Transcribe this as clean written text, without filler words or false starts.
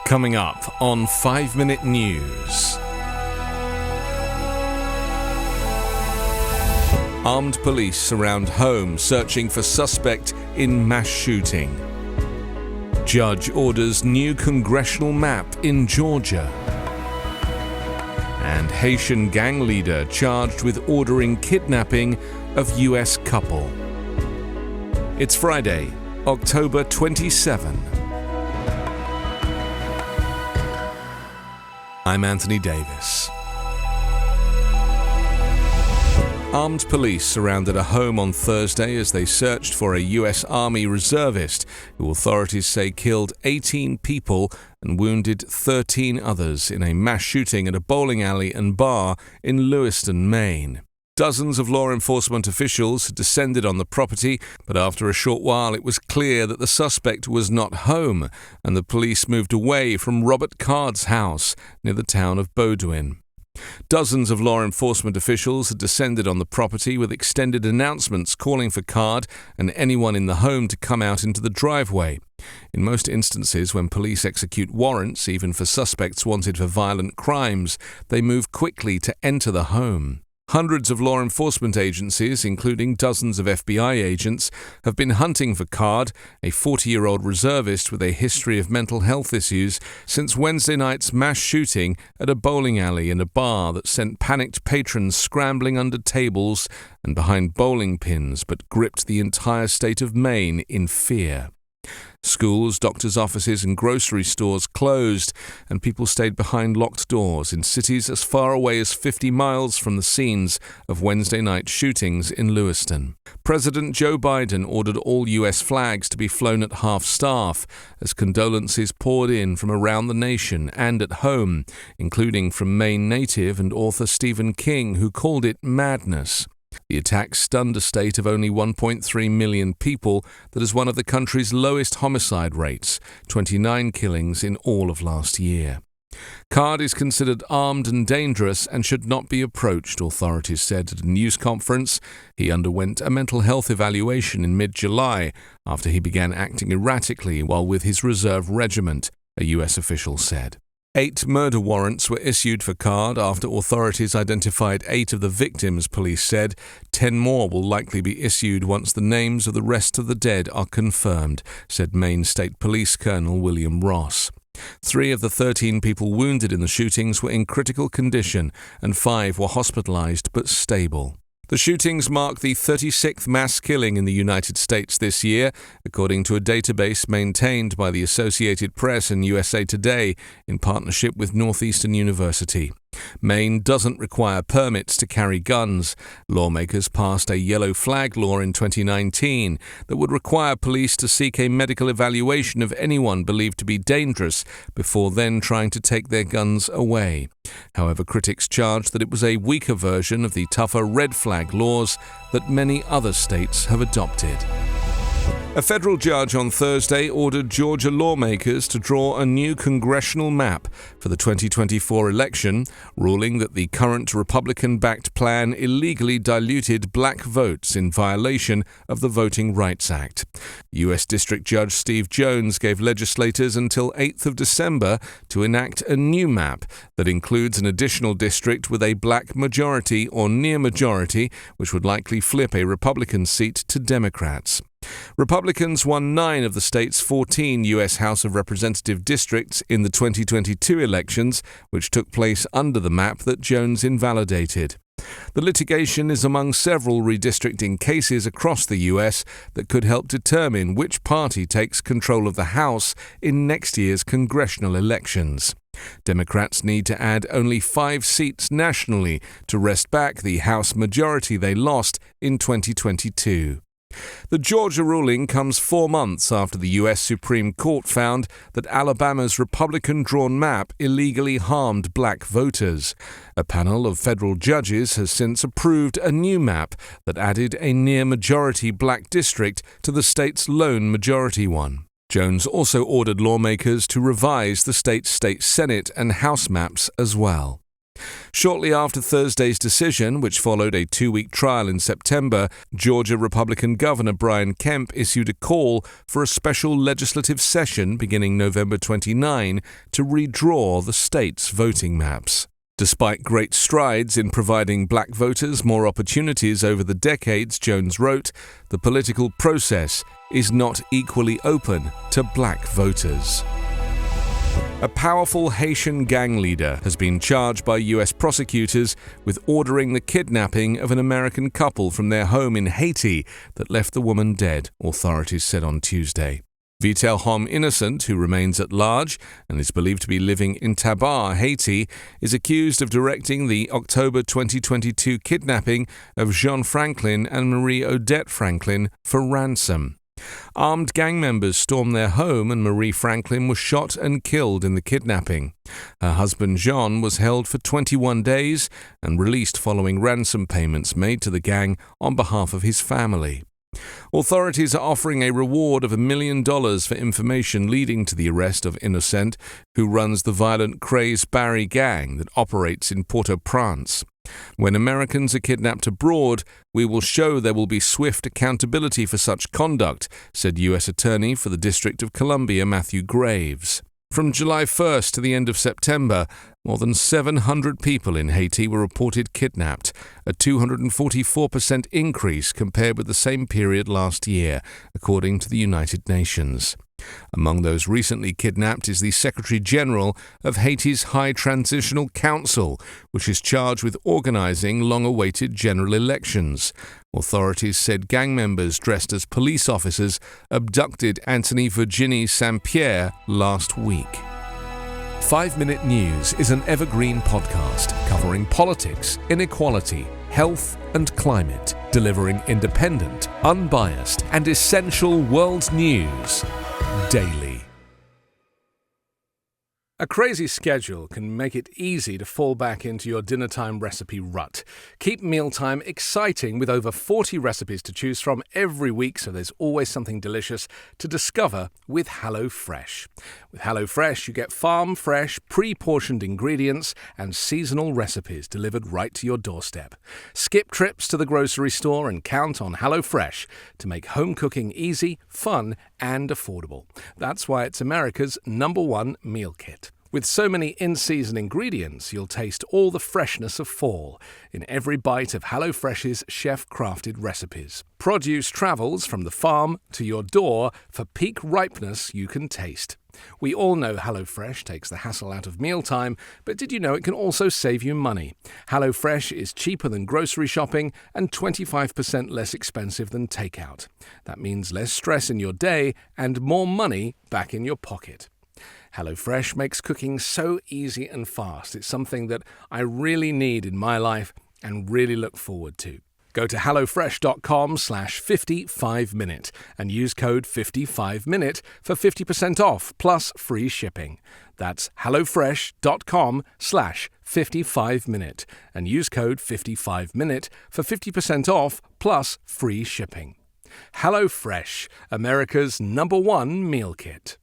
Coming up on 5 Minute News. Armed police surround home searching for suspect in mass shooting. Judge orders new congressional map in Georgia. And Haitian gang leader charged with ordering kidnapping of U.S. couple. It's Friday, October 27. I'm Anthony Davis. Armed police surrounded a home on Thursday as they searched for a U.S. Army reservist who authorities say killed 18 people and wounded 13 others in a mass shooting at a bowling alley and bar in Lewiston, Maine. Dozens of law enforcement officials had descended on the property, but after a short while it was clear that the suspect was not home, and the police moved away from Robert Card's house near the town of Bowdoin. Dozens of law enforcement officials had descended on the property with extended announcements calling for Card and anyone in the home to come out into the driveway. In most instances, when police execute warrants, even for suspects wanted for violent crimes, they move quickly to enter the home. Hundreds of law enforcement agencies, including dozens of FBI agents, have been hunting for Card, a 40-year-old reservist with a history of mental health issues, since Wednesday night's mass shooting at a bowling alley and a bar that sent panicked patrons scrambling under tables and behind bowling pins but gripped the entire state of Maine in fear. Schools, doctors' offices and grocery stores closed, and people stayed behind locked doors in cities as far away as 50 miles from the scenes of Wednesday night shootings in Lewiston. President Joe Biden ordered all U.S. flags to be flown at half-staff as condolences poured in from around the nation and at home, including from Maine native and author Stephen King, who called it madness. The attack stunned a state of only 1.3 million people that is one of the country's lowest homicide rates, 29 killings in all of last year. Card is considered armed and dangerous and should not be approached, authorities said at a news conference. He underwent a mental health evaluation in mid-July after he began acting erratically while with his reserve regiment, a U.S. official said. 8 murder warrants were issued for Card after authorities identified 8 of the victims, police said. 10 more will likely be issued once the names of the rest of the dead are confirmed, said Maine State Police Colonel William Ross. 3 of the 13 people wounded in the shootings were in critical condition and 5 were hospitalized but stable. The shootings mark the 36th mass killing in the United States this year, according to a database maintained by the Associated Press and USA Today in partnership with Northeastern University. Maine doesn't require permits to carry guns. Lawmakers passed a yellow flag law in 2019 that would require police to seek a medical evaluation of anyone believed to be dangerous before then trying to take their guns away. However, critics charged that it was a weaker version of the tougher red flag laws that many other states have adopted. A federal judge on Thursday ordered Georgia lawmakers to draw a new congressional map for the 2024 election, ruling that the current Republican-backed plan illegally diluted black votes in violation of the Voting Rights Act. U.S. District Judge Steve Jones gave legislators until 8th of December to enact a new map that includes an additional district with a black majority or near majority, which would likely flip a Republican seat to Democrats. Republicans won 9 of the state's 14 U.S. House of Representative districts in the 2022 elections, which took place under the map that Jones invalidated. The litigation is among several redistricting cases across the U.S. that could help determine which party takes control of the House in next year's congressional elections. Democrats need to add only 5 seats nationally to wrest back the House majority they lost in 2022. The Georgia ruling comes 4 months after the U.S. Supreme Court found that Alabama's Republican-drawn map illegally harmed black voters. A panel of federal judges has since approved a new map that added a near-majority black district to the state's lone majority one. Jones also ordered lawmakers to revise the state's state Senate and House maps as well. Shortly after Thursday's decision, which followed a 2-week trial in September, Georgia Republican Governor Brian Kemp issued a call for a special legislative session beginning November 29 to redraw the state's voting maps. Despite great strides in providing black voters more opportunities over the decades, Jones wrote, the political process is not equally open to black voters. A powerful Haitian gang leader has been charged by U.S. prosecutors with ordering the kidnapping of an American couple from their home in Haiti that left the woman dead, authorities said on Tuesday. Vitel Hom Innocent, who remains at large and is believed to be living in Tabar, Haiti, is accused of directing the October 2022 kidnapping of Jean Franklin and Marie Odette Franklin for ransom. Armed gang members stormed their home and Marie Franklin was shot and killed in the kidnapping. Her husband Jean was held for 21 days and released following ransom payments made to the gang on behalf of his family. Authorities are offering a reward of $1 million for information leading to the arrest of Innocent, who runs the violent Craze Barry gang that operates in Port-au-Prince. When Americans are kidnapped abroad, we will show there will be swift accountability for such conduct, said U.S. Attorney for the District of Columbia Matthew Graves. From July 1st to the end of September, more than 700 people in Haiti were reported kidnapped, a 244% increase compared with the same period last year, according to the United Nations. Among those recently kidnapped is the Secretary General of Haiti's High Transitional Council, which is charged with organizing long-awaited general elections. Authorities said gang members dressed as police officers abducted Anthony Virginie St-Pierre last week. 5-Minute News is an Evergreen podcast covering politics, inequality, health and climate, delivering independent, unbiased and essential world news daily. A crazy schedule can make it easy to fall back into your dinnertime recipe rut. Keep mealtime exciting with over 40 recipes to choose from every week, so there's always something delicious to discover with HelloFresh. With HelloFresh, you get farm-fresh, pre-portioned ingredients and seasonal recipes delivered right to your doorstep. Skip trips to the grocery store and count on HelloFresh to make home cooking easy, fun, and affordable. That's why it's America's #1 meal kit. With so many in-season ingredients, you'll taste all the freshness of fall in every bite of HelloFresh's chef-crafted recipes. Produce travels from the farm to your door for peak ripeness you can taste. We all know HelloFresh takes the hassle out of mealtime, but did you know it can also save you money? HelloFresh is cheaper than grocery shopping and 25% less expensive than takeout. That means less stress in your day and more money back in your pocket. HelloFresh makes cooking so easy and fast. It's something that I really need in my life and really look forward to. Go to hellofresh.com/55minute and use code 55minute for 50% off plus free shipping. That's hellofresh.com/55minute and use code 55minute for 50% off plus free shipping. HelloFresh, America's #1 meal kit.